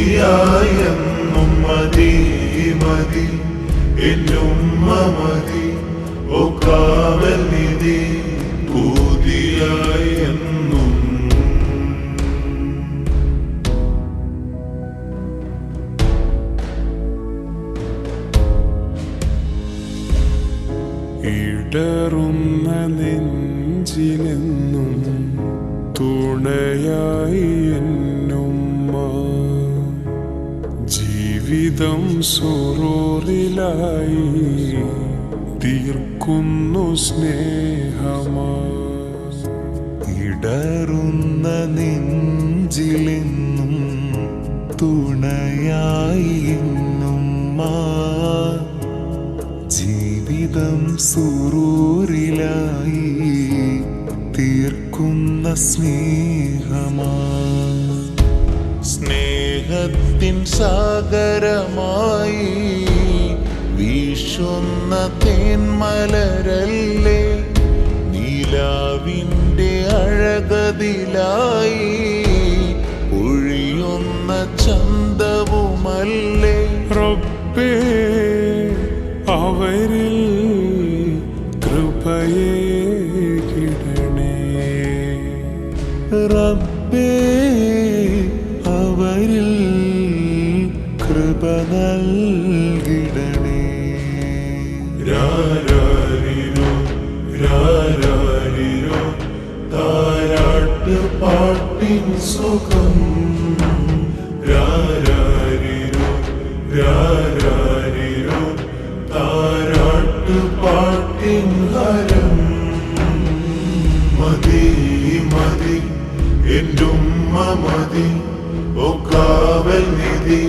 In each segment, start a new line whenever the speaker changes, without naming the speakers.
പൂതിയായെന്നും മതി മതി എന്നുമ്മ മതി ഓ കാവൽ നിധി പൂതിയായെന്നും.
ഇടറുന്ന നെഞ്ചിലെന്നും തുണയായി എന്നുമ്മ, ജീവിതം സുറൂറിലായി തീർക്കുന്നു സ്നേഹമാ.
ഇടറുന്ന നെഞ്ചിലെന്നും തുണയായി എന്നുമ്മ, ജീവിതം സുറൂറിലായി തീർക്കുന്ന സ്നേഹമാ. സ്നേഹത്തിൻ സാഗരമായി വീശുന്ന തേന്മലരല്ലേ, നിലാവിൻ്റെ അഴകതിലായി ഒഴിയുന്ന ചന്തവുമല്ലേ.
റബ്ബേ അവരിൽ കൃപയേകിടണേ,
റബ്ബേ അവരിൽ കൃപ നൽകിടണേ. രാരാരിരോ രാരാരിരോ താരാട്ട് പാട്ടിൻ സുഖം, രാരാരിരോ രാരാരിരോ താരാട്ട് പാട്ടിൻ ഹരം. മതി മതി എന്നുമ്മ മതി ഓ കാവൽ നിധി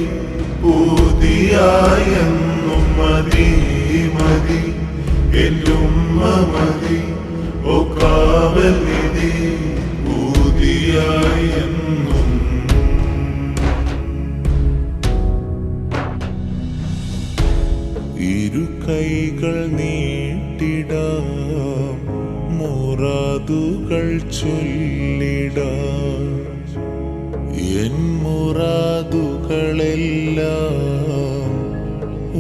പൂതിയായെന്നും മതി മതി എന്നുമ്മ മതി ഓ കാവൽ നിധി പൂതിയായെന്നും. ഇരു കൈകൾ നീട്ടിടാം, മുറാദുകൾ ചൊല്ലിടാം, എൻ മുറാദുകളെല്ലാം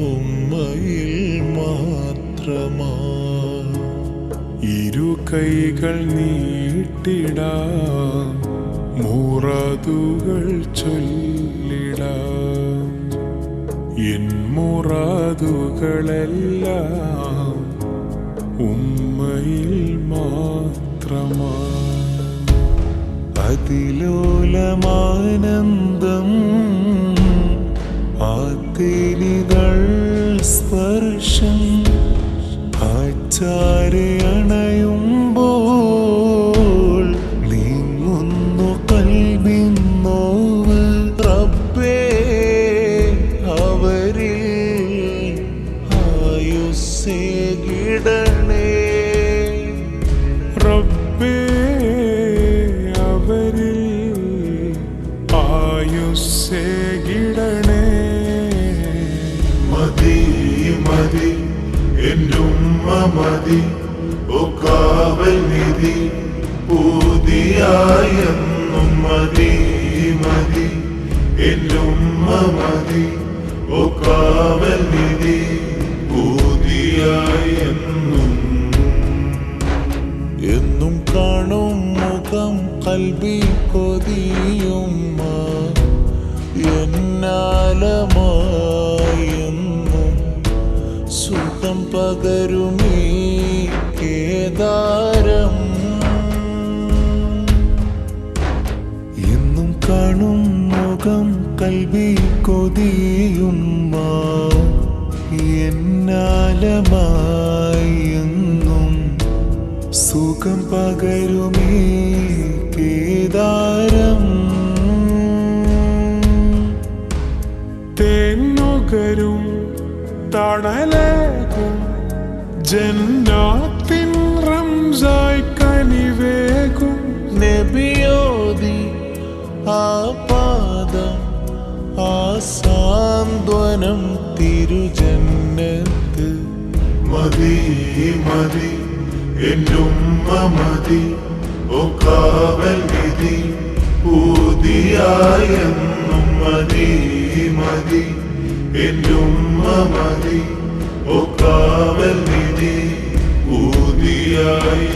ഉമ്മയിൽ മാത്രമാ.
ഇരു കൈകൾ നീട്ടിടാം, മുറാദുകൾ ചൊല്ലിടാം, എൻ മുറാദുകളെല്ലാം ഉമ്മയിൽ മാത്രമാ.
അതിലോലമാനന്ദം ആത്തേനികൾ സ്പർശം, ആചാരയണയുമ്പോൾ നീങ്ങുന്നു കൽവിൻ നോവ്. റബ്ബേ അവരിൽ ആയുസ്സേകിടണേ,
റബ്ബേ അവരിൽ ആയുസ്സേകിടണേ.
മതി മതി എന്നുമ്മ മതി ഓ കാവൽ നിധി പൂതിയായെന്നും മതി മതി എന്നുമ്മ മതി ഓ കാവൽ നിധി പൂതിയായെന്നും. എന്നും കാണും മുഖം കൽബി കൊതിയുമ്മ, എന്നാലമായെന്നും സുഖം പകരുമീ കേദാരം. എന്നും കാണും മുഖം കൽബി കൊതിയുമ്മ, എന്നാലമായെന്നും സുഖം പകരുമീ കേദാരം.
തേന്നുകരും തണലേകും ജന്നാത്തിൻ റംസായി കനിവേകും,
നബിയോതി ആ പാദം ആ സാന്ത്വനം തിരുജന്നത്ത്. മതി മതി എന്നുമ്മ മതി ഓ കാവൽ നിധി പൂതിയായെന്നും മതി മതി എന്നുമ്മ മതി ഓ കാവൽ നിധി ഊതിയായി